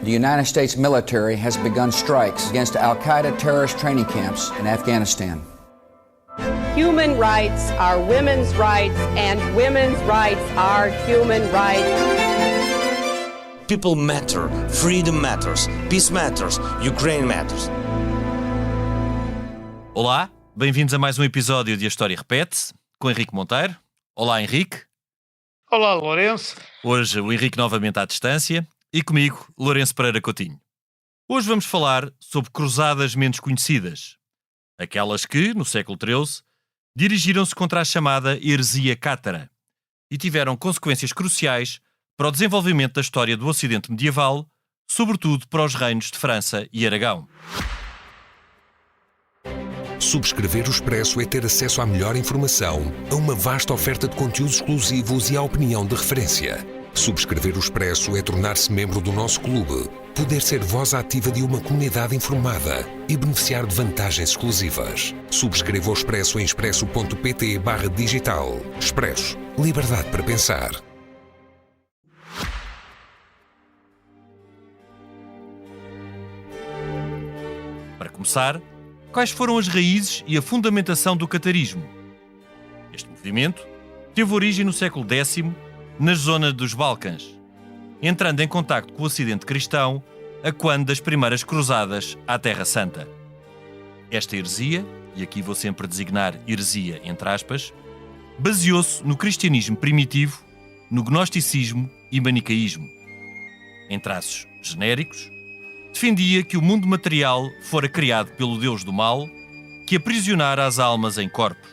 the United States military has begun strikes against Al-Qaeda terrorist training camps in Afghanistan. Human rights are women's rights, and women's rights are human rights. People matter, freedom matters, peace matters, Ukraine matters. Olá, bem-vindos a mais um episódio de A História Repete-se, com Henrique Monteiro. Olá, Henrique. Olá, Lourenço. Hoje o Henrique novamente à distância e comigo, Lourenço Pereira Coutinho. Hoje vamos falar sobre cruzadas menos conhecidas. Aquelas que, no século XIII, dirigiram-se contra a chamada heresia cátara e tiveram consequências cruciais para o desenvolvimento da história do Ocidente medieval, sobretudo para os reinos de França e Aragão. Subscrever o Expresso é ter acesso à melhor informação, a uma vasta oferta de conteúdos exclusivos e à opinião de referência. Subscrever o Expresso é tornar-se membro do nosso clube, poder ser voz ativa de uma comunidade informada e beneficiar de vantagens exclusivas. Subscreva o Expresso em expresso.pt/digital. Expresso. Liberdade para pensar. Para começar, quais foram as raízes e a fundamentação do catarismo? Este movimento teve origem no século X, na zona dos Balcãs, entrando em contacto com o Ocidente cristão a quando das primeiras cruzadas à Terra Santa. Esta heresia, e aqui vou sempre designar heresia entre aspas, baseou-se no cristianismo primitivo, no gnosticismo e manicaísmo. Em traços genéricos, defendia que o mundo material fora criado pelo Deus do mal, que aprisionara as almas em corpos.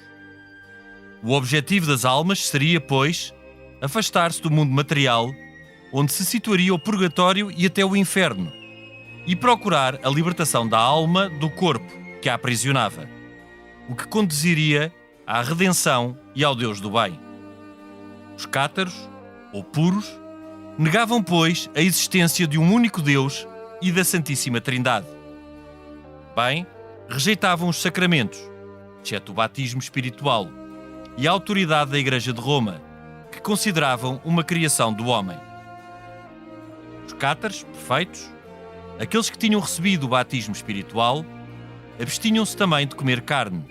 O objetivo das almas seria, pois, afastar-se do mundo material, onde se situaria o purgatório e até o inferno, e procurar a libertação da alma do corpo que a aprisionava, o que conduziria à redenção e ao Deus do bem. Os cátaros, ou puros, negavam, pois, a existência de um único Deus e da Santíssima Trindade. Bem, rejeitavam os sacramentos, exceto o batismo espiritual, e a autoridade da Igreja de Roma, que consideravam uma criação do homem. Os cátaros perfeitos, aqueles que tinham recebido o batismo espiritual, abstinham-se também de comer carne,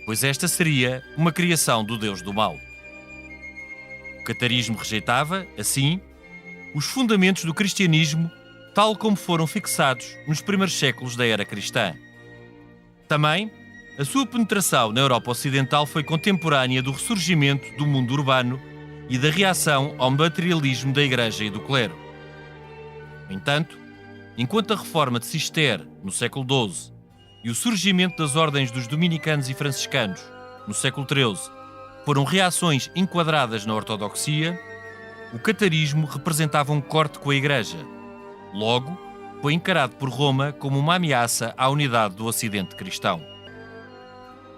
pois esta seria uma criação do Deus do mal. O catarismo rejeitava, assim, os fundamentos do cristianismo tal como foram fixados nos primeiros séculos da era cristã. Também, a sua penetração na Europa Ocidental foi contemporânea do ressurgimento do mundo urbano e da reação ao materialismo da Igreja e do clero. No entanto, enquanto a reforma de Cister, no século XII, e o surgimento das ordens dos dominicanos e franciscanos, no século XIII, foram reações enquadradas na ortodoxia, o catarismo representava um corte com a Igreja. Logo, foi encarado por Roma como uma ameaça à unidade do Ocidente cristão.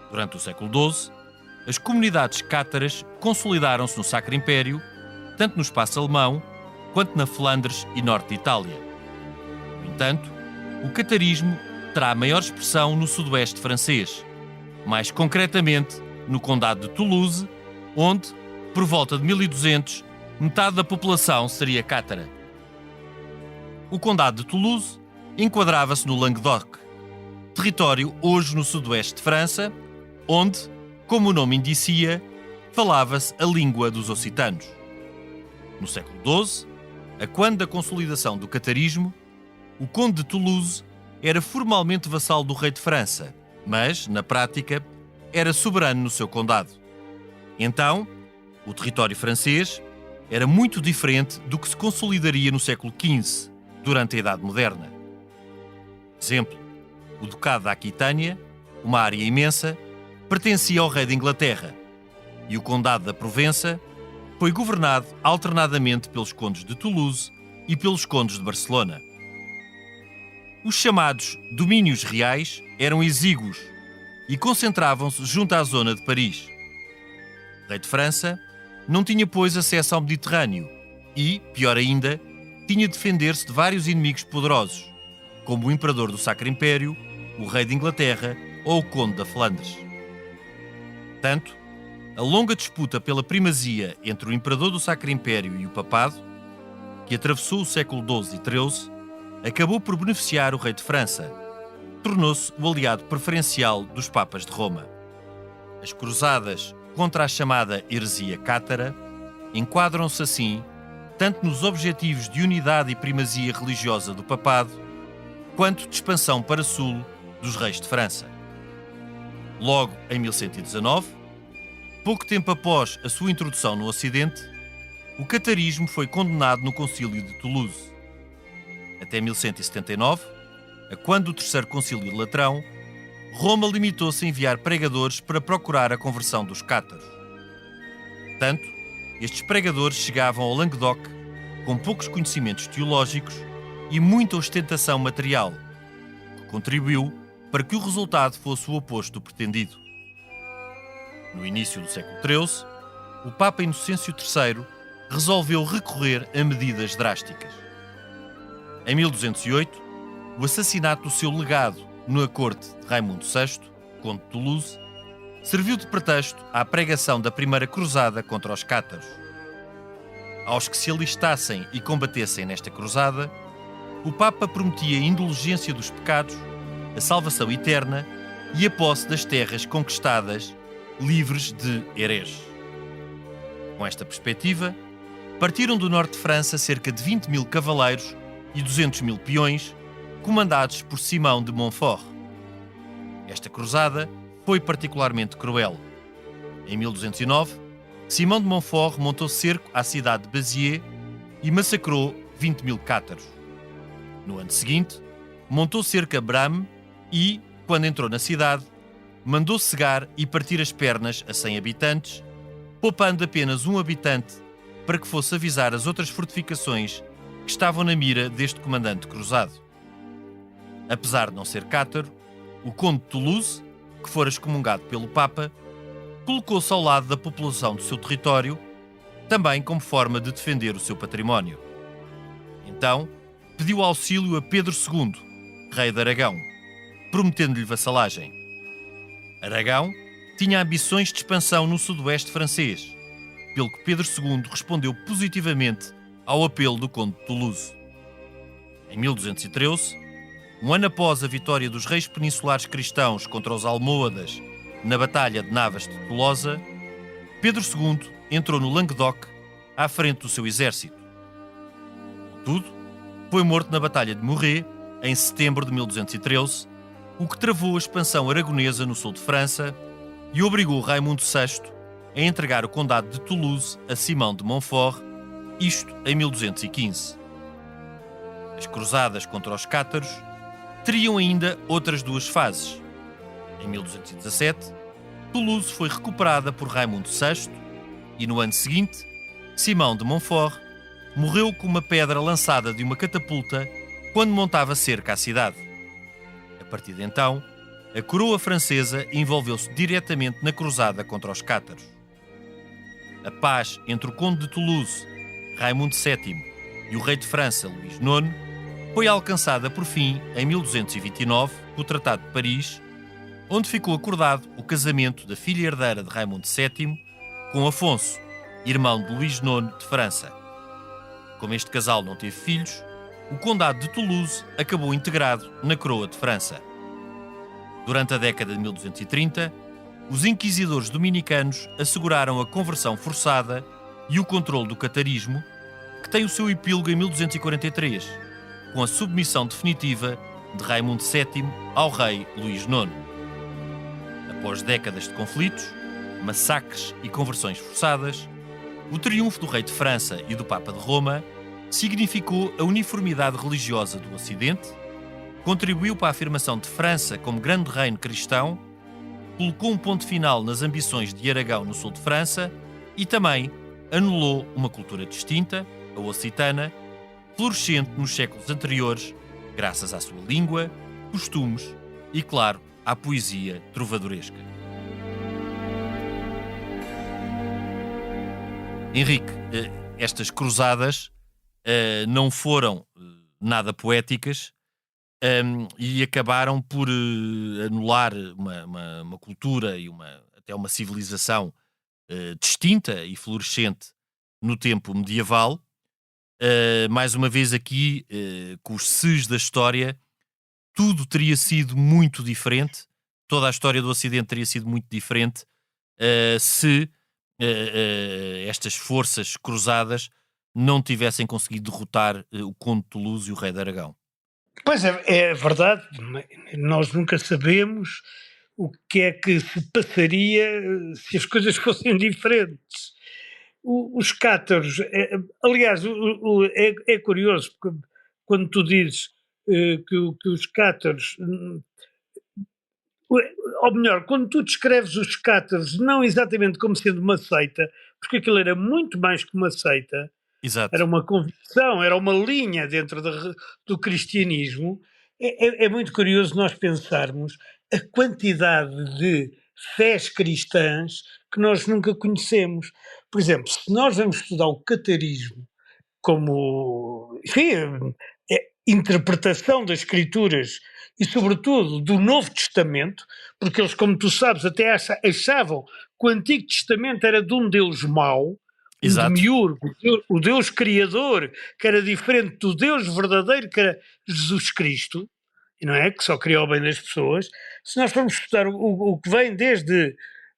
Durante o século XII, as comunidades cátaras consolidaram-se no Sacro Império, tanto no espaço alemão, quanto na Flandres e norte de Itália. No entanto, o catarismo terá maior expressão no sudoeste francês, mais concretamente no Condado de Toulouse, onde, por volta de 1200, metade da população seria cátara. O Condado de Toulouse enquadrava-se no Languedoc, território hoje no sudoeste de França, onde, como o nome indicia, falava-se a língua dos occitanos. No século XII, a quando da consolidação do catarismo, o Conde de Toulouse era formalmente vassalo do rei de França, mas, na prática, era soberano no seu condado. Então, o território francês era muito diferente do que se consolidaria no século XV, durante a Idade Moderna. Exemplo, o Ducado da Aquitânia, uma área imensa, pertencia ao rei da Inglaterra, e o Condado da Provença foi governado alternadamente pelos condes de Toulouse e pelos condes de Barcelona. Os chamados domínios reais eram exíguos e concentravam-se junto à zona de Paris. O rei de França não tinha, pois, acesso ao Mediterrâneo e, pior ainda, tinha de defender-se de vários inimigos poderosos, como o imperador do Sacro Império, o rei de Inglaterra ou o conde da Flandres. Tanto, a longa disputa pela primazia entre o imperador do Sacro Império e o papado, que atravessou o século XII e XIII, acabou por beneficiar o rei de França. Tornou-se o aliado preferencial dos papas de Roma. As cruzadas contra a chamada heresia cátara enquadram-se assim tanto nos objetivos de unidade e primazia religiosa do papado, quanto de expansão para sul dos reis de França. Logo em 1119, pouco tempo após a sua introdução no Ocidente, o catarismo foi condenado no Concílio de Toulouse. Até 1179, a quando do Terceiro Concílio Latrão, Roma limitou-se a enviar pregadores para procurar a conversão dos cátaros. Tanto, estes pregadores chegavam ao Languedoc com poucos conhecimentos teológicos e muita ostentação material, que contribuiu para que o resultado fosse o oposto do pretendido. No início do século XIII, o Papa Inocêncio III resolveu recorrer a medidas drásticas. Em 1208, o assassinato do seu legado na corte de Raimundo VI, conde de Toulouse, serviu de pretexto à pregação da primeira cruzada contra os cátaros. Aos que se alistassem e combatessem nesta cruzada, o Papa prometia a indulgência dos pecados, a salvação eterna e a posse das terras conquistadas, livres de hereges. Com esta perspectiva, partiram do norte de França cerca de 20 mil cavaleiros e 200 mil peões, comandados por Simão de Montfort. Esta cruzada foi particularmente cruel. Em 1209, Simão de Montfort montou cerco à cidade de Béziers e massacrou 20 mil cátaros. No ano seguinte, montou cerco a Bram e, quando entrou na cidade, mandou cegar e partir as pernas a 100 habitantes, poupando apenas um habitante para que fosse avisar as outras fortificações que estavam na mira deste comandante cruzado. Apesar de não ser cátaro, o conde de Toulouse, que fora excomungado pelo Papa, colocou-se ao lado da população do seu território, também como forma de defender o seu património. Então, pediu auxílio a Pedro II, rei de Aragão, prometendo-lhe vassalagem. Aragão tinha ambições de expansão no sudoeste francês, pelo que Pedro II respondeu positivamente ao apelo do conde de Toulouse. Em 1213, um ano após a vitória dos reis peninsulares cristãos contra os almohadas na Batalha de Navas de Tolosa, Pedro II entrou no Languedoc à frente do seu exército. Contudo, foi morto na Batalha de Muret em setembro de 1213, o que travou a expansão aragonesa no sul de França e obrigou Raimundo VI a entregar o condado de Toulouse a Simão de Montfort, isto em 1215. As cruzadas contra os cátaros teriam ainda outras duas fases. Em 1217, Toulouse foi recuperada por Raimundo VI e, no ano seguinte, Simão de Montfort morreu com uma pedra lançada de uma catapulta quando montava cerca à cidade. A partir de então, a coroa francesa envolveu-se diretamente na cruzada contra os cátaros. A paz entre o conde de Toulouse, Raimundo VII, e o rei de França, Luís IX, foi alcançada por fim em 1229, com o Tratado de Paris, onde ficou acordado o casamento da filha herdeira de Raimundo VII com Afonso, irmão de Luís IX de França. Como este casal não teve filhos, o condado de Toulouse acabou integrado na coroa de França. Durante a década de 1230, os inquisidores dominicanos asseguraram a conversão forçada e o controle do catarismo, que tem o seu epílogo em 1243, com a submissão definitiva de Raimundo VII ao rei Luís IX. Após décadas de conflitos, massacres e conversões forçadas, o triunfo do rei de França e do Papa de Roma significou a uniformidade religiosa do Ocidente, contribuiu para a afirmação de França como grande reino cristão, colocou um ponto final nas ambições de Aragão no sul de França e também anulou uma cultura distinta, a occitana, florescente nos séculos anteriores, graças à sua língua, costumes e, claro, à poesia trovadoresca. Henrique, estas cruzadas não foram nada poéticas e acabaram por anular uma cultura e até uma civilização distinta e florescente no tempo medieval. mais uma vez aqui, com os ses da história, tudo teria sido muito diferente, toda a história do Ocidente teria sido muito diferente se estas forças cruzadas não tivessem conseguido derrotar o Conde de Toulouse e o Rei de Aragão. Pois é verdade, nós nunca sabemos o que é que se passaria se as coisas fossem diferentes. Os cátaros, aliás, é curioso, porque quando tu dizes que os cátaros, ou melhor, quando tu descreves os cátaros não exatamente como sendo uma seita, porque aquilo era muito mais que uma seita, era Exato. uma convicção, era uma linha dentro do cristianismo. É muito curioso nós pensarmos a quantidade de fés cristãs que nós nunca conhecemos. Por exemplo, se nós vamos estudar o catarismo como, enfim, interpretação das escrituras e sobretudo do Novo Testamento, porque eles, como tu sabes, até achavam que o Antigo Testamento era de um Deus mau, um Exato. demiurgo, o Deus Criador, que era diferente do Deus verdadeiro, que era Jesus Cristo, e não é? Que só criou o bem das pessoas. Se nós formos estudar o que vem desde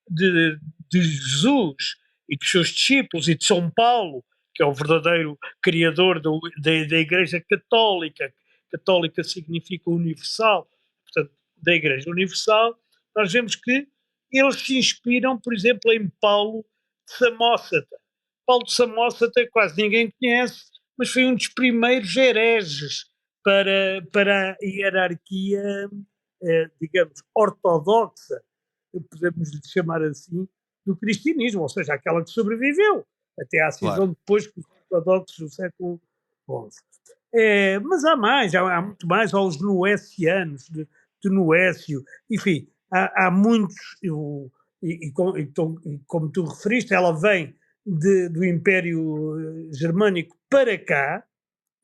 de Jesus e dos seus discípulos e de São Paulo, que é o verdadeiro criador da Igreja Católica, católica significa universal, portanto, da Igreja Universal, nós vemos que eles se inspiram, por exemplo, em Paulo de Samósata. Paulo de Samósata quase ninguém conhece, mas foi um dos primeiros hereges para a hierarquia, digamos, ortodoxa, podemos lhe chamar assim, do cristianismo, ou seja, aquela que sobreviveu até à cisão Claro. depois com os ortodoxos do século XI. Mas há muito mais, há os noécianos, de Noécio, enfim, há muitos, como tu referiste, ela vem do Império Germânico para cá,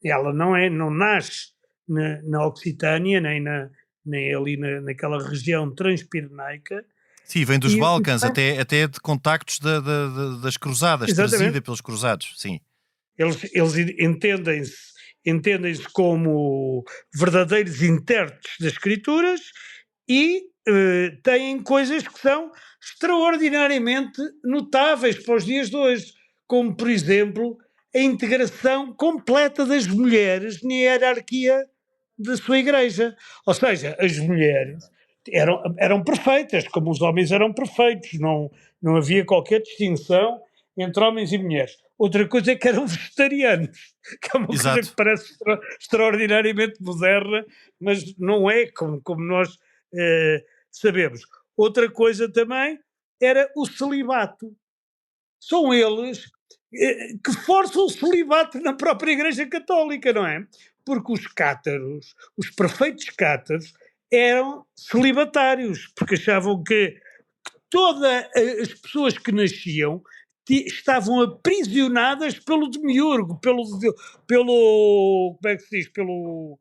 ela não nasce na Occitânia, nem ali naquela região transpirenaica. Sim, vem dos E, Balcãs, portanto, até de contactos das cruzadas, trazida exatamente, pelos cruzados, sim. eles entendem-se como verdadeiros intérpretes das escrituras e têm coisas que são extraordinariamente notáveis para os dias de hoje, como, por exemplo, a integração completa das mulheres na hierarquia da sua igreja. Ou seja, as mulheres eram perfeitas, como os homens eram perfeitos, não havia qualquer distinção entre homens e mulheres. Outra coisa é que eram vegetarianos, que é uma coisa que Exato. parece extraordinariamente moderna, mas não é como nós sabemos. Outra coisa também era o celibato. São eles que forçam o celibato na própria Igreja Católica, não é? Porque os cátaros, os perfeitos cátaros, eram celibatários, porque achavam que todas as pessoas que nasciam estavam aprisionadas pelo demiurgo, como é que se diz, pelo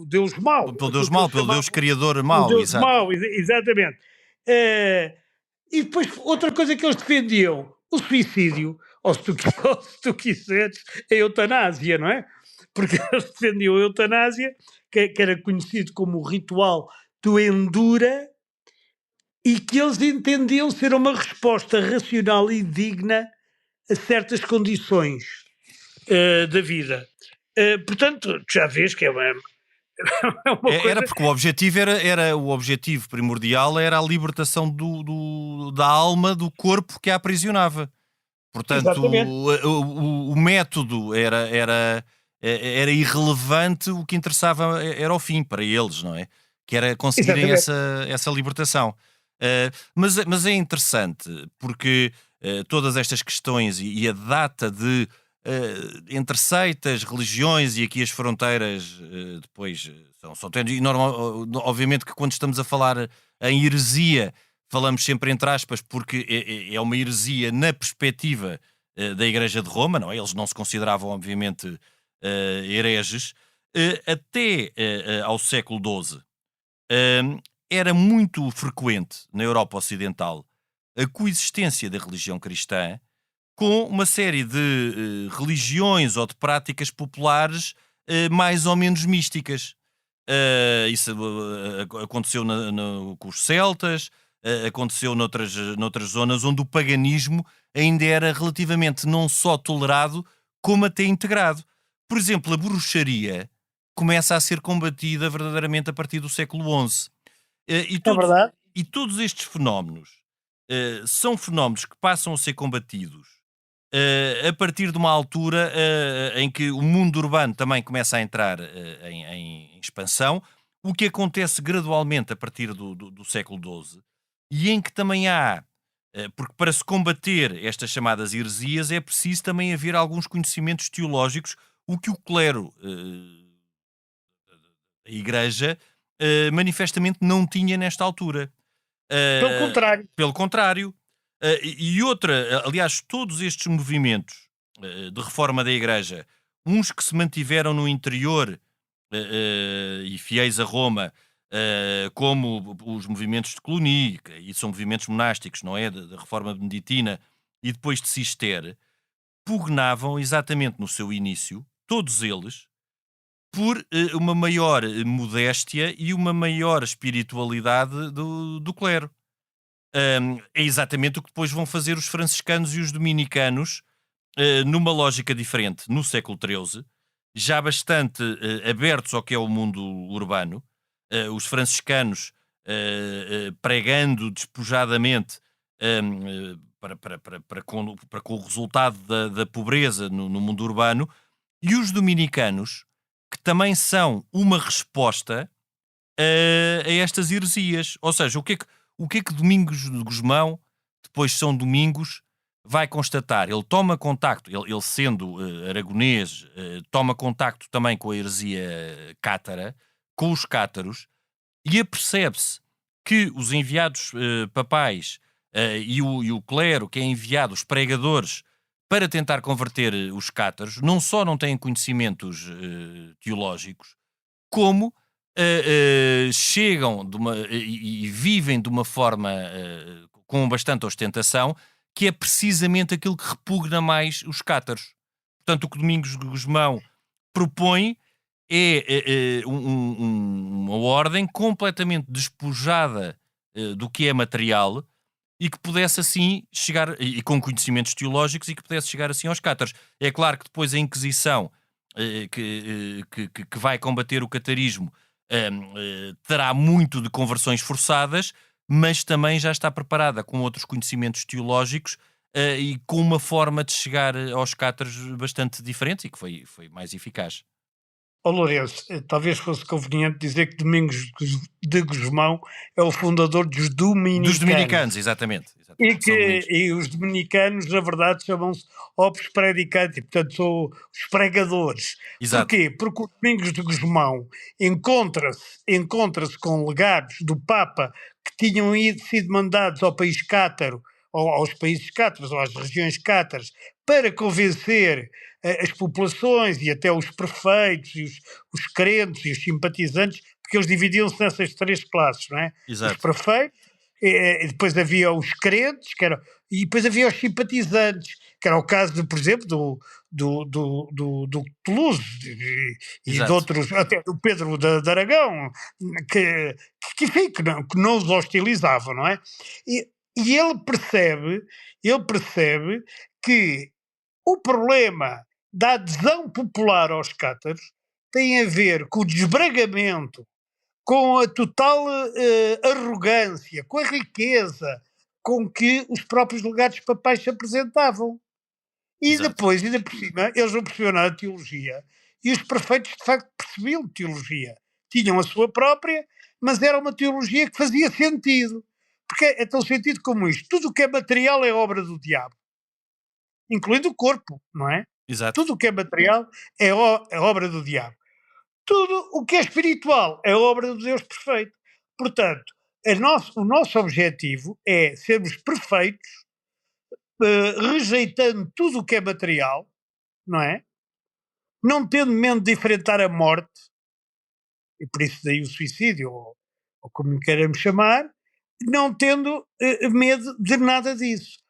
Deus mau, Pelo Deus aquilo que mau, eles pelo Deus chamavam Criador o mau, Deus exato. mau, exatamente. Eh, e depois outra coisa que eles defendiam, o suicídio, ou se tu, ou se tu quiseres, a eutanásia, não é? Porque eles defendiam a eutanásia, que era conhecido como o ritual do Endura, e que eles entendiam ser uma resposta racional e digna a certas condições da vida. Portanto, tu já vês que é uma Era coisa. porque o objetivo o objetivo primordial era a libertação da alma do corpo que a aprisionava. Portanto, Exatamente, o método era irrelevante, o que interessava era o fim para eles, não é? Que era conseguirem exatamente. essa libertação. Mas é interessante, porque todas estas questões e a data de entre seitas, religiões e aqui as fronteiras depois são tendas. E obviamente que quando estamos a falar em heresia, falamos sempre entre aspas, porque é uma heresia na perspectiva da Igreja de Roma, não é? Eles não se consideravam, obviamente, hereges. Até ao século XII, era muito frequente na Europa Ocidental a coexistência da religião cristã com uma série de religiões ou de práticas populares mais ou menos místicas. Isso aconteceu com os celtas, aconteceu noutras zonas onde o paganismo ainda era relativamente não só tolerado, como até integrado. Por exemplo, a bruxaria começa a ser combatida verdadeiramente a partir do século XI. E É verdade. todos estes fenómenos são fenómenos que passam a ser combatidos a partir de uma altura em que o mundo urbano também começa a entrar em expansão, o que acontece gradualmente a partir do século XII, e em que também há, porque para se combater estas chamadas heresias é preciso também haver alguns conhecimentos teológicos, o que o clero, a Igreja, manifestamente não tinha nesta altura. Pelo contrário. Pelo contrário. E outra, aliás, todos estes movimentos de reforma da Igreja, uns que se mantiveram no interior e fiéis a Roma, como os movimentos de Cluny, e são movimentos monásticos, não é? Da reforma beneditina e depois de Cister, pugnavam exatamente no seu início, todos eles, por uma maior modéstia e uma maior espiritualidade do clero. É exatamente o que depois vão fazer os franciscanos e os dominicanos, numa lógica diferente, no século XIII, já bastante abertos ao que é o mundo urbano. Os franciscanos pregando despojadamente para com o resultado da pobreza no mundo urbano, e os dominicanos, que também são uma resposta a estas heresias. Ou seja, o que é que Domingos de Gusmão, depois de São Domingos, vai constatar? Ele toma contacto, ele sendo aragonês, toma contacto também com a heresia cátara, com os cátaros, e apercebe-se que os enviados papais e o clero que é enviado, os pregadores, para tentar converter os cátaros, não só não têm conhecimentos teológicos, como chegam e vivem de uma forma com bastante ostentação, que é precisamente aquilo que repugna mais os cátaros. Portanto, o que Domingos de Gusmão propõe é uma ordem completamente despojada do que é material, e que pudesse assim chegar, e com conhecimentos teológicos, e que pudesse chegar assim aos cátaros. É claro que depois a Inquisição, que vai combater o catarismo, terá muito de conversões forçadas, mas também já está preparada com outros conhecimentos teológicos e com uma forma de chegar aos cátaros bastante diferente e que foi mais eficaz. Ó Lourenço, talvez fosse conveniente dizer que Domingos de Gusmão é o fundador dos dominicanos. Dos dominicanos, exatamente. E os dominicanos, na verdade, chamam-se opus predicanti, portanto, são os pregadores. Exato. Porquê? Porque o Domingos de Gusmão encontra-se com legados do Papa que tinham sido mandados ao país cátaro, ou aos países cátaros, ou às regiões cátaras, para convencer as populações e até os prefeitos e os crentes e os simpatizantes, porque eles dividiam-se nessas três classes, não é? Exato. Os prefeitos, e depois havia os crentes, e depois havia os simpatizantes, que era o caso, por exemplo, do Toulouse e de outros, até do Pedro de Aragão, que não os hostilizavam, não é? E ele percebe que o problema da adesão popular aos cátaros tem a ver com o desbragamento, com a total arrogância, com a riqueza com que os próprios legados papais se apresentavam. E Exato. depois, ainda por cima, eles não percebiam nada de teologia, e os prefeitos de facto percebiam teologia. Tinham a sua própria, mas era uma teologia que fazia sentido. Porque é tão sentido como isto. Tudo o que é material é obra do diabo. Incluindo o corpo, não é? Exato. Tudo o que é material é obra do diabo. Tudo o que é espiritual é obra do Deus perfeito. Portanto, o nosso objetivo é sermos perfeitos, rejeitando tudo o que é material, não é? Não tendo medo de enfrentar a morte, e por isso daí o suicídio, ou como queiramos chamar, não tendo medo de nada disso.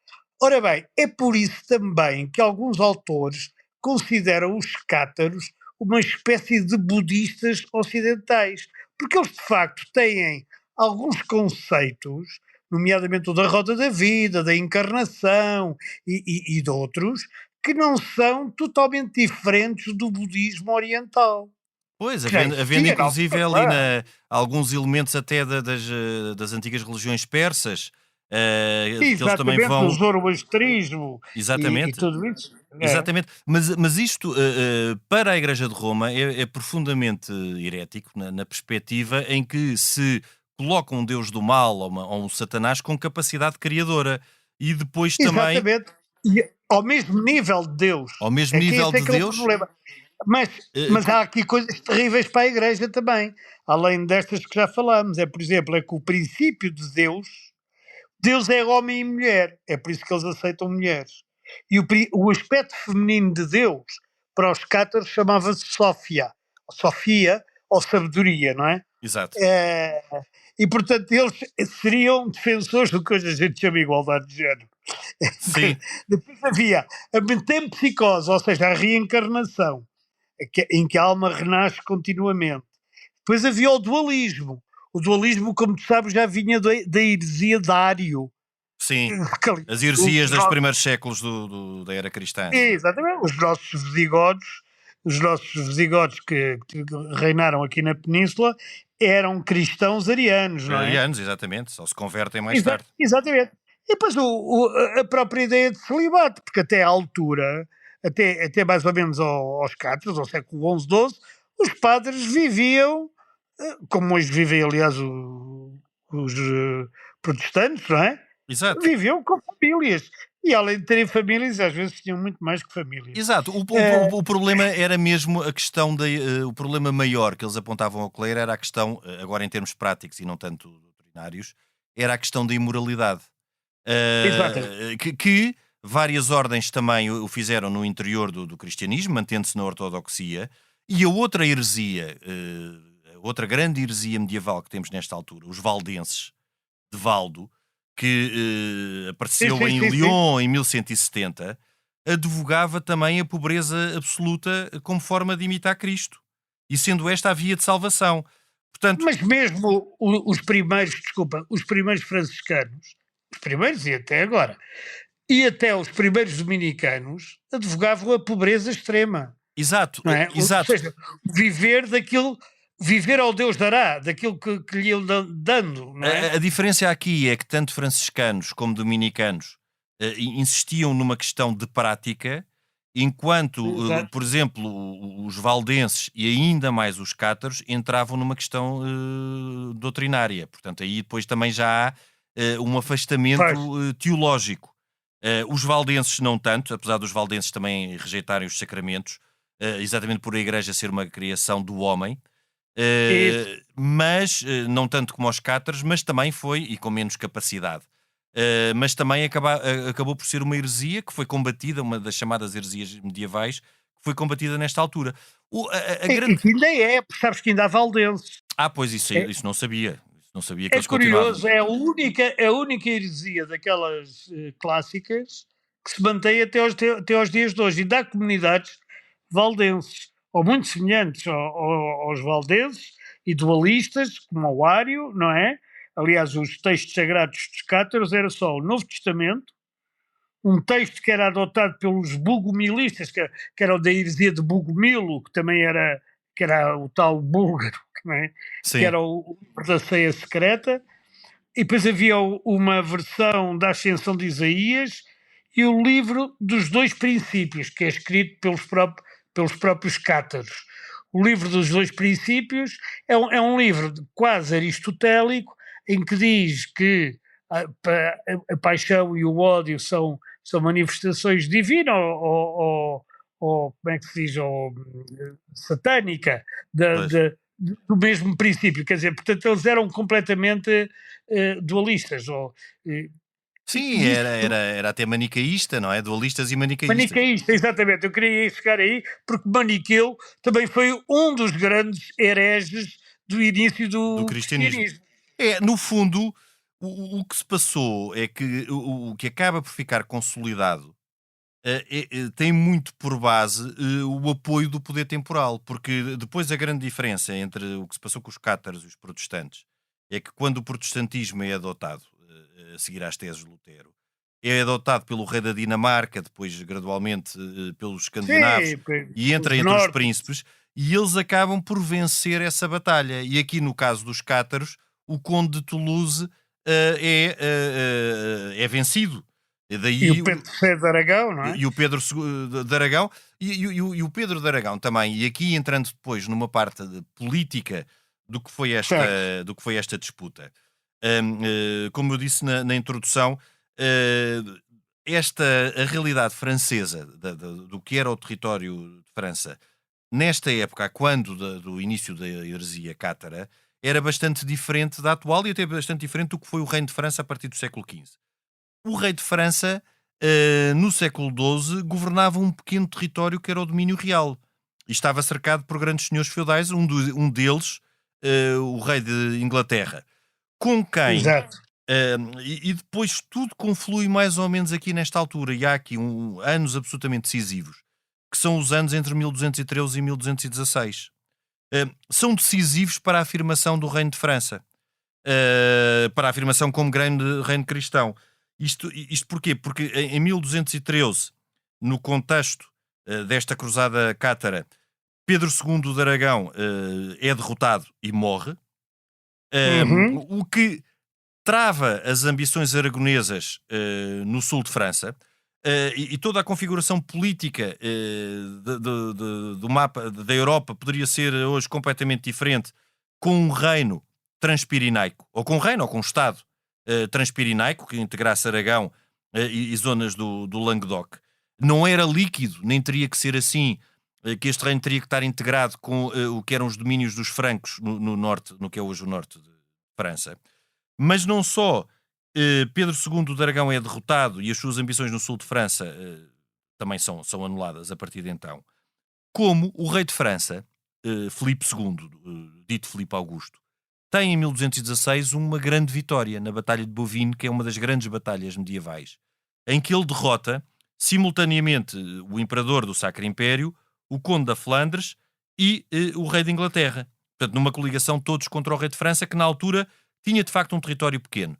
Ora bem, é por isso também que alguns autores consideram os cátaros uma espécie de budistas ocidentais, porque eles de facto têm alguns conceitos, nomeadamente o da roda da vida, da encarnação e de outros, que não são totalmente diferentes do budismo oriental, Pois, que já havendo existia na inclusive altura, ali claro. alguns elementos até das antigas religiões persas, que eles também Exatamente, o vão. zoroastrismo e Exatamente, tudo isso. É. exatamente. Mas isto, para a Igreja de Roma, é profundamente herético, na perspectiva em que se coloca um Deus do mal ou um Satanás com capacidade criadora. E depois também, Exatamente. E ao mesmo nível de Deus. ao mesmo É que nível esse é de que é o Deus, problema. Mas, eh, mas há aqui coisas terríveis para a Igreja também. Além destas que já falámos. É, por exemplo, é que o princípio de Deus, Deus é homem e mulher. É por isso que eles aceitam mulheres. E o aspecto feminino de Deus, para os cátaros, chamava-se Sofia. Sofia ou sabedoria, não é? exato, É, e portanto eles seriam defensores do que hoje a gente chama de igualdade de género. sim, Depois havia a metempsicose, ou seja, a reencarnação, em que a alma renasce continuamente. Depois havia o dualismo. O dualismo, como tu sabes, já vinha da heresia de Ário. sim. Que As os heresias dos nossos- primeiros séculos da era cristã. Exatamente, os nossos visigodos que reinaram aqui na Península eram cristãos arianos, não é? Arianos, exatamente, só se convertem mais tarde. Exatamente. E depois a própria ideia de celibato, porque até à altura, até mais ou menos aos cátaros, ao século XI, XII, os padres viviam, como hoje vivem, aliás, os protestantes, não é? Exato. Viviam com famílias. E além de terem famílias, às vezes tinham muito mais que famílias. Exato, o problema era mesmo a questão o problema maior que eles apontavam ao clero era a questão, agora em termos práticos e não tanto doutrinários, era a questão da imoralidade. Exatamente. Que várias ordens também o fizeram no interior do cristianismo, mantendo-se na ortodoxia, e a outra heresia, a outra grande heresia medieval que temos nesta altura, os valdenses, de Valdo, que Sim, apareceu sim, em sim, sim. Lyon em 1170, advogava também a pobreza absoluta como forma de imitar Cristo, e sendo esta a via de salvação. Portanto, Mas mesmo os primeiros, desculpa, os primeiros franciscanos, os primeiros e até agora, e até os primeiros dominicanos, advogavam a pobreza extrema, exato, não é? Ou exato. seja, viver ao Deus dará, daquilo que lhe iam dando, não é? A diferença aqui é que tanto franciscanos como dominicanos insistiam numa questão de prática, enquanto, Exato. por exemplo, os valdenses e ainda mais os cátaros entravam numa questão doutrinária. Portanto, aí depois também já há um Pois, afastamento teológico. Os valdenses não tanto, apesar dos valdenses também rejeitarem os sacramentos, exatamente por a Igreja ser uma criação do homem, isso. mas não tanto como os cátaros, mas também foi, e com menos capacidade. Mas também acabou por ser uma heresia que foi combatida, uma das chamadas heresias medievais, que foi combatida nesta altura. A E grande. que ainda é, porque sabes que ainda há valdenses. Pois isso não sabia. Isso não sabia que É eles continuavam. curioso, é a única heresia daquelas clássicas que se mantém até aos dias de hoje. E dá comunidades valdenses, ou muito semelhantes aos valdenses e dualistas, como o Ário, não é? Aliás, os textos sagrados dos cátaros era só o Novo Testamento, um texto que era adotado pelos bugomilistas, que era o da heresia de Bugomilo, que era o tal búlgaro, não é? Que Sim, era o livro da ceia secreta, e depois havia uma versão da Ascensão de Isaías e o livro dos dois princípios, que é escrito pelos próprios cátaros. O livro dos dois princípios é um livro quase aristotélico, em que diz que a paixão e o ódio são manifestações divinas ou como é que se diz, satânica pois. do mesmo princípio, quer dizer, portanto eles eram completamente dualistas, Sim, e era até manicaísta, não é? Dualistas e manicaístas. maniqueísta, exatamente, eu queria chegar aí, porque Maniqueu também foi um dos grandes hereges do início Do do cristianismo. cristianismo. No fundo, O que se passou é que o que acaba por ficar consolidado tem muito por base o apoio do poder temporal, porque depois a grande diferença entre o que se passou com os cátaros e os protestantes é que quando o protestantismo é adotado, a seguir às teses de Lutero, é adotado pelo rei da Dinamarca, depois gradualmente pelos escandinavos, Sim, e entra os entre os nórdicos. príncipes, e eles acabam por vencer essa batalha. E aqui no caso dos cátaros, o conde de Toulouse é vencido. E E o daí Pedro III de Aragão, não é? e o Pedro de Aragão e o Pedro de Aragão também, e aqui entrando depois numa parte política Certo. do que foi esta disputa. Como eu disse na introdução, a realidade francesa do que era o território de França nesta época, quando do início da heresia cátara, era bastante diferente da atual e até bastante diferente do que foi o reino de França a partir do século XV. O rei de França, no século XII, governava um pequeno território que era o domínio real. E estava cercado por grandes senhores feudais, um deles, o rei de Inglaterra. Com quem, Exato. e depois tudo conflui mais ou menos aqui nesta altura, e há aqui anos absolutamente decisivos, que são os anos entre 1213 e 1216. São decisivos para a afirmação do reino de França, para a afirmação como grande reino cristão. Isto porquê? Porque em 1213, no contexto desta cruzada cátara, Pedro II de Aragão é derrotado e morre, Uhum. o que trava as ambições aragonesas no sul de França, e toda a configuração política do mapa da Europa poderia ser hoje completamente diferente com um reino transpirinaico, ou com um reino, ou com um Estado transpirinaico, que integrasse Aragão e zonas do Languedoc. Não era líquido, nem teria que ser assim, que este reino teria que estar integrado com o que eram os domínios dos francos no norte, no que é hoje o norte de França. Mas não só Pedro II de Aragão é derrotado e as suas ambições no sul de França também são anuladas a partir de então, como o rei de França, Filipe II, dito Filipe Augusto, tem em 1216 uma grande vitória na Batalha de Bouvines, que é uma das grandes batalhas medievais, em que ele derrota simultaneamente o imperador do Sacro Império, o conde da Flandres e o rei de Inglaterra. Portanto, numa coligação todos contra o rei de França, que na altura tinha de facto um território pequeno.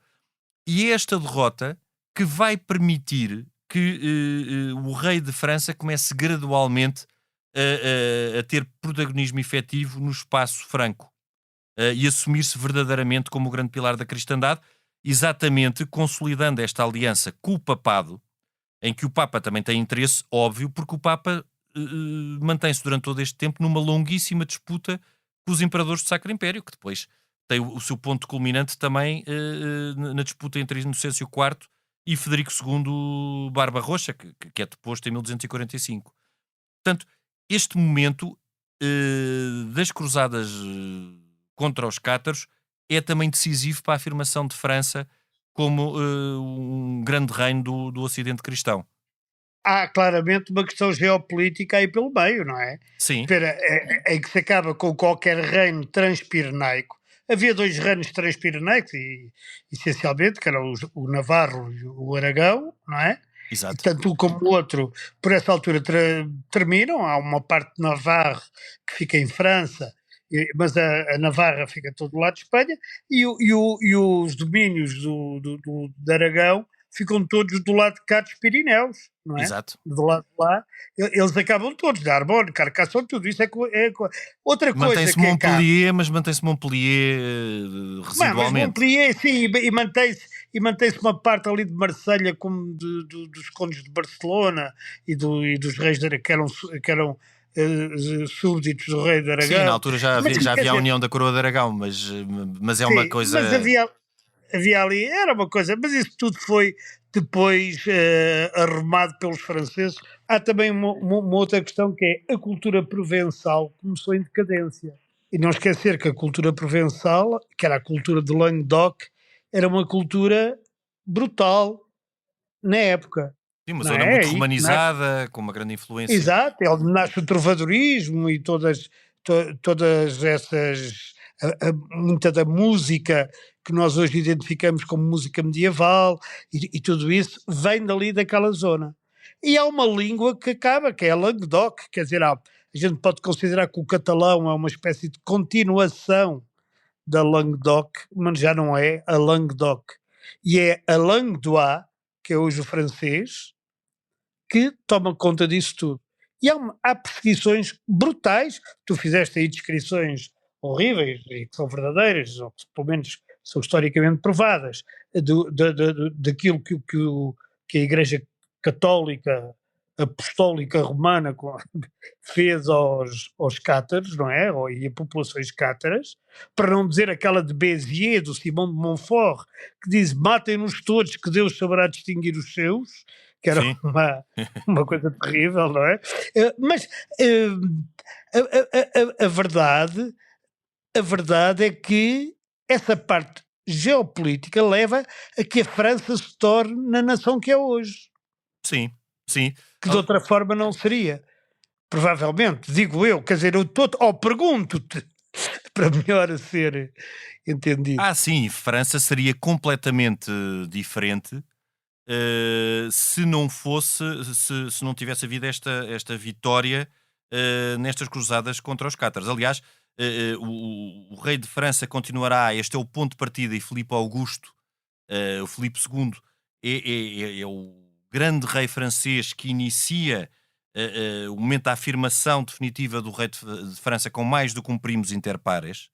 E é esta derrota que vai permitir que o rei de França comece gradualmente a ter protagonismo efetivo no espaço franco e assumir-se verdadeiramente como o grande pilar da cristandade, exatamente consolidando esta aliança com o papado, em que o Papa também tem interesse, óbvio, porque o Papa mantém-se durante todo este tempo numa longuíssima disputa com os imperadores do Sacro Império, que depois tem o seu ponto culminante também na disputa entre Inocêncio IV e Frederico II Barba Roxa, que é deposto em 1245. Portanto, este momento das cruzadas contra os cátaros é também decisivo para a afirmação de França como um grande reino do Ocidente cristão. Há claramente uma questão geopolítica aí pelo meio, não é? Sim, Espera, em que se acaba com qualquer reino transpirenaico. Havia dois reinos transpirenaicos, essencialmente, que eram o Navarro e o Aragão, não é? E exato. tanto um como o outro, por essa altura, terminam. Há uma parte de Navarre que fica em França, mas a Navarra fica todo lado de Espanha, e os domínios de Aragão ficam todos do lado de cá dos Pirineus, não é? Exato. Do lado de lá, eles acabam todos, de Arbonne, Carcassonne, tudo isso outra coisa Mantém-se que é cá. Montpellier, mas mantém-se Montpellier Mas residualmente. Montpellier, sim, e mantém-se uma parte ali de Marselha, como dos condes de Barcelona e dos reis que eram súbditos do rei de Sim, na Aragão. altura já Mas, havia, quer a dizer, União da Coroa de Aragão, mas é uma sim, coisa. mas havia ali, era uma coisa, mas isso tudo foi depois arrumado pelos franceses. Há também uma outra questão, que é a cultura provençal começou em decadência. E não esquecer que a cultura provençal, que era a cultura de Languedoc, era uma cultura brutal na época, Sim, uma não zona é? muito Aí que nasce, romanizada, com uma grande influência. exato, é onde nasce o trovadorismo e todas essas muita da música que nós hoje identificamos como música medieval e tudo isso vem dali daquela zona. E há uma língua que acaba, que é a Languedoc, quer dizer, a gente pode considerar que o catalão é uma espécie de continuação da Languedoc, mas já não é a Languedoc. E é a Languedois, que é hoje o francês, que toma conta disso tudo. E há perseguições brutais, tu fizeste aí descrições horríveis, e que são verdadeiras, ou que pelo menos são historicamente provadas, daquilo que a Igreja Católica Apostólica Romana fez aos cátaros, não é? E a populações cátaras, para não dizer aquela de Béziers, do Simão de Montfort, que diz: matem-nos todos, que Deus saberá distinguir os seus, que era Sim. uma coisa terrível, não é? Mas a verdade é que essa parte geopolítica leva a que a França se torne na nação que é hoje, Sim, sim. que de outra forma não seria. Provavelmente, digo eu, quer dizer, eu pergunto-te para melhor ser entendido. Sim, França seria completamente diferente se não fosse, se não tivesse havido esta vitória nestas cruzadas contra os cátaros. Aliás, o rei de França continuará, este é o ponto de partida, e Filipe Augusto, o Filipe II, é o grande rei francês que inicia o momento da afirmação definitiva do rei de França com mais do que um primus inter pares,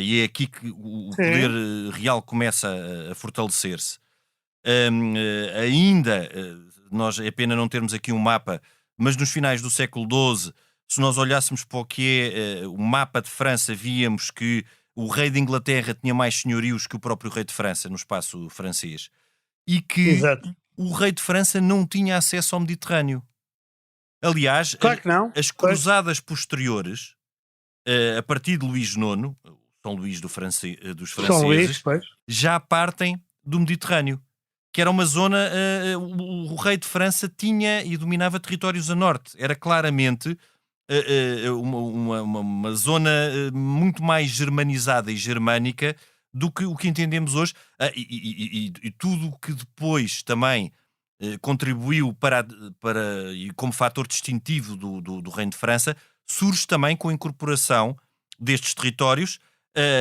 e é aqui que o poder real começa a fortalecer-se. Ainda, nós é pena não termos aqui um mapa, mas nos finais do século XII, se nós olhássemos para o que é o mapa de França, víamos que o rei de Inglaterra tinha mais senhorios que o próprio rei de França no espaço francês, e que Exato. o rei de França não tinha acesso ao Mediterrâneo. Aliás, Claro que não. as cruzadas posteriores, a partir de Luís IX, São Luís dos São Luís, franceses, pois. já partem do Mediterrâneo, que era uma zona, o rei de França tinha e dominava territórios a norte. Era claramente uma zona muito mais germanizada e germânica do que o que entendemos hoje, e tudo o que depois também contribuiu e como fator distintivo do Reino de França, surge também com a incorporação destes territórios,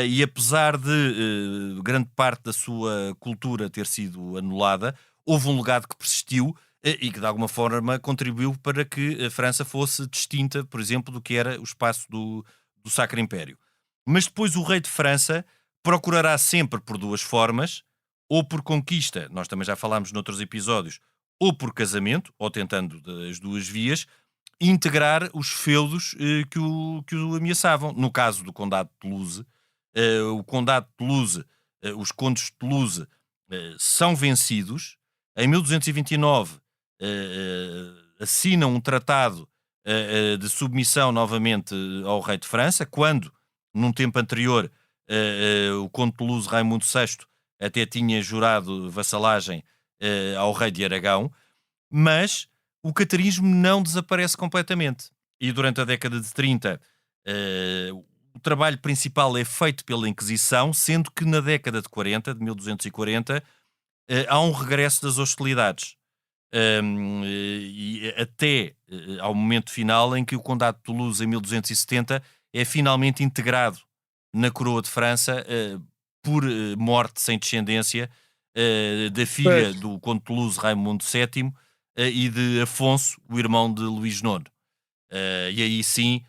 e apesar de grande parte da sua cultura ter sido anulada, houve um legado que persistiu e que de alguma forma contribuiu para que a França fosse distinta, por exemplo, do que era o espaço do Sacro Império. Mas depois o rei de França procurará sempre por duas formas, ou por conquista, nós também já falámos noutros episódios, ou por casamento, ou tentando as duas vias, integrar os feudos que o ameaçavam. No caso do Condado de Toulouse, o Condado de Toulouse, os condes de Toulouse são vencidos. Em 1229 assinam um tratado de submissão novamente ao rei de França, quando, num tempo anterior, o conde de Toulouse, Raimundo VI, até tinha jurado vassalagem ao rei de Aragão, mas o catarismo não desaparece completamente. E durante a década de 30, o trabalho principal é feito pela Inquisição, sendo que na década de 40, de 1240, há um regresso das hostilidades. E até ao momento final em que o Condado de Toulouse, em 1270, é finalmente integrado na coroa de França por morte sem descendência da filha do Conde de Toulouse, Raimundo VII, e de Afonso, o irmão de Luís IX. E aí sim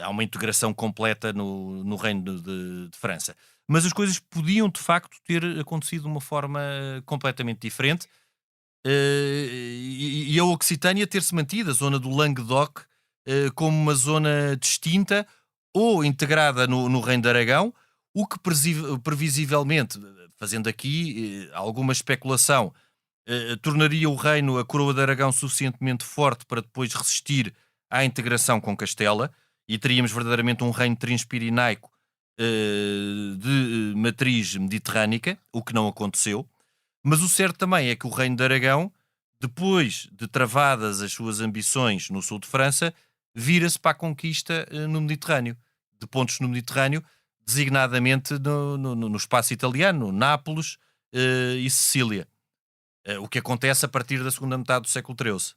há uma integração completa no reino de França. Mas as coisas podiam de facto ter acontecido de uma forma completamente diferente, e a Occitânia ter-se mantido, a zona do Languedoc, como uma zona distinta ou integrada no Reino de Aragão, o que previsivelmente, fazendo aqui alguma especulação, tornaria o reino, a coroa de Aragão, suficientemente forte para depois resistir à integração com Castela, e teríamos verdadeiramente um reino transpirenaico de matriz mediterrânica, o que não aconteceu. Mas o certo também é que o reino de Aragão, depois de travadas as suas ambições no sul de França, vira-se para a conquista no Mediterrâneo, de pontos no Mediterrâneo, designadamente no espaço italiano, Nápoles e Sicília. O que acontece a partir da segunda metade do século XIII.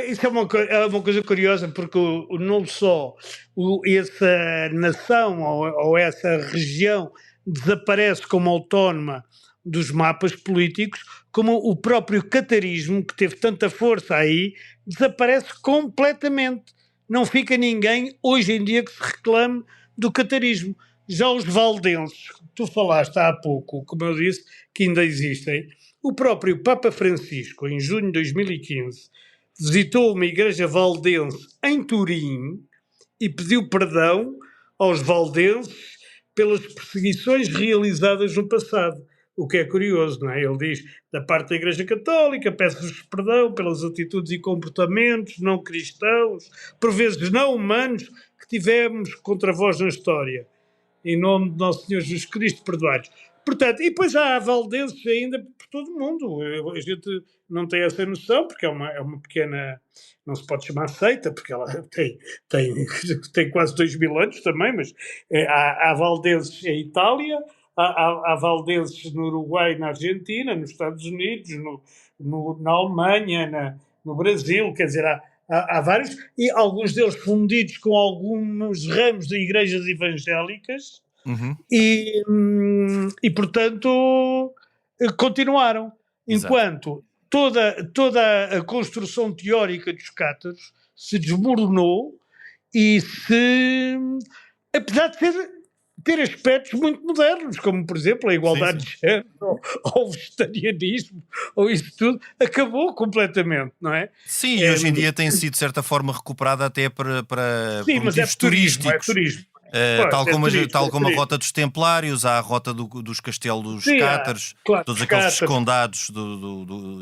Isso é uma coisa curiosa, porque não só essa nação ou essa região desaparece como autónoma dos mapas políticos, como o próprio catarismo, que teve tanta força aí, desaparece completamente. Não fica ninguém hoje em dia que se reclame do catarismo. Já os valdenses, que tu falaste há pouco, como eu disse, que ainda existem, o próprio Papa Francisco, em junho de 2015, visitou uma igreja valdense em Turim e pediu perdão aos valdenses pelas perseguições realizadas no passado. O que é curioso, não é? Ele diz, da parte da Igreja Católica, peço-vos perdão pelas atitudes e comportamentos não cristãos, por vezes não humanos, que tivemos contra vós na história. Em nome de Nosso Senhor Jesus Cristo, perdoai-nos. Portanto, e depois há valdenses ainda por todo o mundo. A gente não tem essa noção, porque é uma pequena... Não se pode chamar seita, porque ela tem quase 2000 anos também, mas há valdenses em Itália, há valdenses no Uruguai, na Argentina, nos Estados Unidos, na Alemanha, no Brasil, quer dizer, há vários, e alguns deles fundidos com alguns ramos de igrejas evangélicas, e portanto continuaram. Exato. Enquanto toda a construção teórica dos cátaros se desmoronou e apesar de ter aspectos muito modernos, como por exemplo a igualdade de género, ou o vegetarianismo, ou isso tudo, acabou completamente, não é? Sim, e hoje em dia tem sido de certa forma recuperada até para sim, por mas é motivos turismo, turísticos. é turismo. Tal como a rota dos Templários, há a rota dos castelos cátaros, claro, todos aqueles cátaros. condados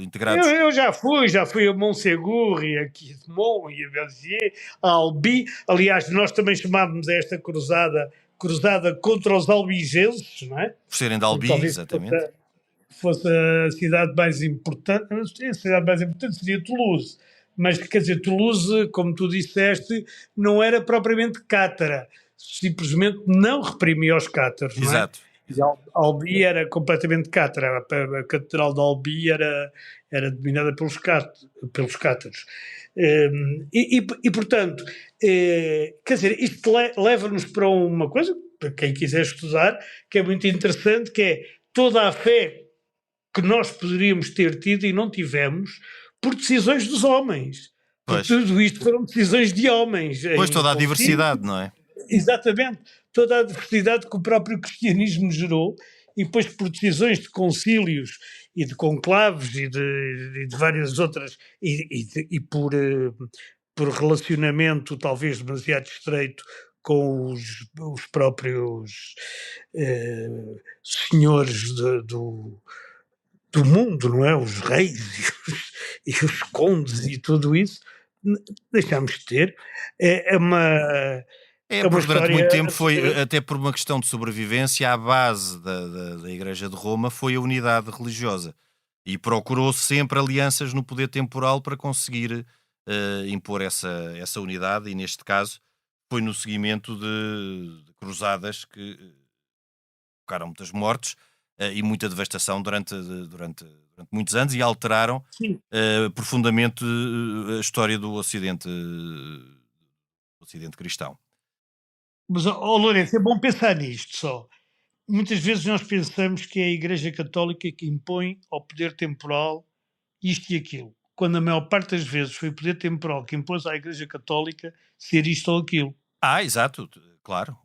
integrados. Eu já fui a Montsegur e a Quismont e a Vergier, a Albi. Aliás, nós também chamávamos esta cruzada contra os albigenses, não é? Por serem de Albi, Talvez exatamente. fosse a cidade mais importante. A cidade mais importante seria Toulouse. Mas, quer dizer, Toulouse, como tu disseste, não era propriamente cátara. Simplesmente não reprimia os cátaros, não é? Exato. E Albi era completamente cátara. A Catedral de Albi era dominada pelos cátaros. Portanto, quer dizer, isto leva-nos para uma coisa, para quem quiser estudar, que é muito interessante, que é toda a fé que nós poderíamos ter tido e não tivemos por decisões dos homens. Pois. Tudo isto foram decisões de homens. Pois toda a diversidade, não é? Exatamente, toda a diversidade que o próprio cristianismo gerou, e depois por decisões de concílios e de conclaves e de várias outras, e por relacionamento talvez demasiado estreito com os próprios senhores do mundo, não é? Os reis e os condes e tudo isso, deixámos de ter. É uma Porque durante muito tempo história- foi, até por uma questão de sobrevivência, a base da Igreja de Roma foi a unidade religiosa. E procurou sempre alianças no poder temporal para conseguir impor essa unidade, e neste caso foi no seguimento de cruzadas que provocaram muitas mortes e muita devastação durante muitos anos, e alteraram Sim. profundamente a história do Ocidente cristão. Mas, Lourenço, é bom pensar nisto só. Muitas vezes nós pensamos que é a Igreja Católica que impõe ao poder temporal isto e aquilo, quando a maior parte das vezes foi o poder temporal que impôs à Igreja Católica ser isto ou aquilo. Exato, claro.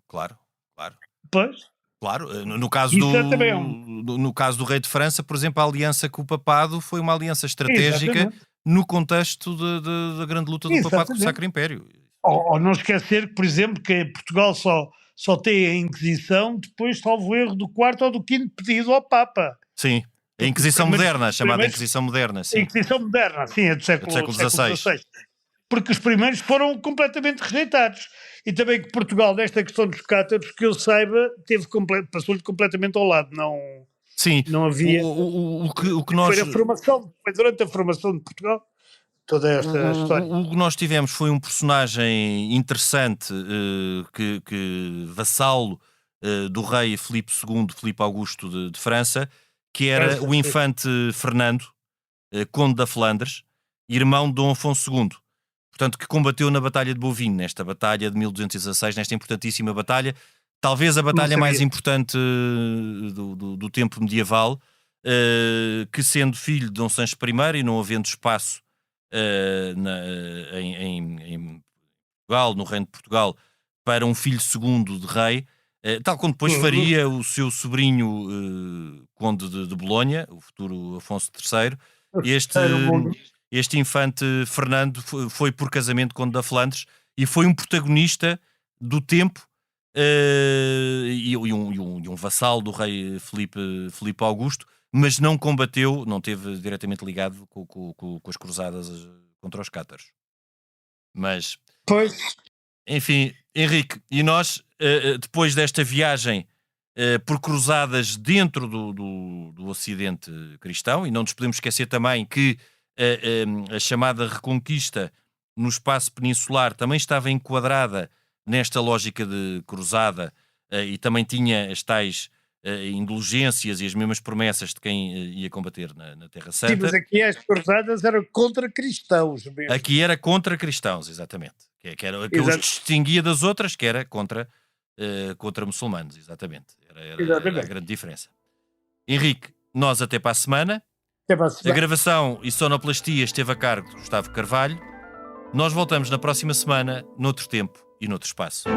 Pois? Claro, no caso Isso também é um- no caso do rei de França, por exemplo, a aliança com o papado foi uma aliança estratégica Exatamente. no contexto da grande luta do papado com o Exatamente. Sacro Império. Ou não esquecer que, por exemplo, que Portugal só tem a Inquisição depois, salvo erro, do quarto ou do quinto pedido ao Papa. Sim, a Inquisição primeiros- moderna, a chamada primeiros- Inquisição moderna, A sim. Inquisição moderna, sim, é do século XVI. XVI. Porque os primeiros foram completamente rejeitados. E também que Portugal, nesta questão dos cátaros, que eu saiba, passou-lhe completamente ao lado. Sim, Não havia... o que nós... Foi durante a formação de Portugal, toda esta história. O que nós tivemos foi um personagem interessante, que vassalo do rei Filipe II, Filipe Augusto de França, que era o infante Fernando, conde da Flandres, irmão de Dom Afonso II. Portanto, que combateu na Batalha de Bouvines, nesta batalha de 1216, nesta importantíssima batalha, talvez a batalha mais importante do tempo medieval, que sendo filho de Dom Sancho I e não havendo espaço em Portugal, no Reino de Portugal, para um filho segundo de rei, tal como depois faria o seu sobrinho conde de Bolonha, o futuro Afonso III, este infante Fernando foi por casamento conde da Flandres e foi um protagonista do tempo e um vassalo do rei Filipe Augusto, mas não combateu, não esteve diretamente ligado com as cruzadas contra os cátaros. Mas, enfim, Henrique, e nós, depois desta viagem por cruzadas dentro do Ocidente cristão, e não nos podemos esquecer também que a chamada Reconquista no espaço peninsular também estava enquadrada nesta lógica de cruzada e também tinha as tais indulgências e as mesmas promessas de quem ia combater na Terra Santa. Sim, mas aqui as cruzadas eram contra cristãos mesmo. Aqui era contra cristãos, exatamente. Que os distinguia das outras, que era contra muçulmanos, exatamente. Era a grande diferença. Henrique, nós até para a semana. A gravação e sonoplastia esteve a cargo de Gustavo Carvalho. Nós voltamos na próxima semana, noutro tempo e noutro espaço.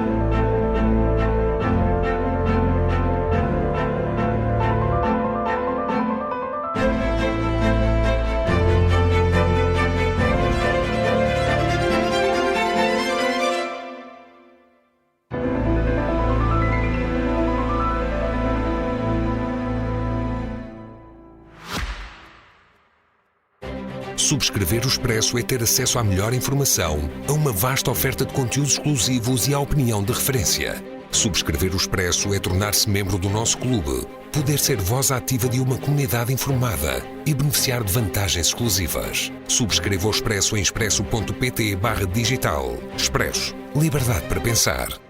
Subscrever o Expresso é ter acesso à melhor informação, a uma vasta oferta de conteúdos exclusivos e à opinião de referência. Subscrever o Expresso é tornar-se membro do nosso clube, poder ser voz ativa de uma comunidade informada e beneficiar de vantagens exclusivas. Subscreva o Expresso em expresso.pt/digital. Expresso. Liberdade para pensar.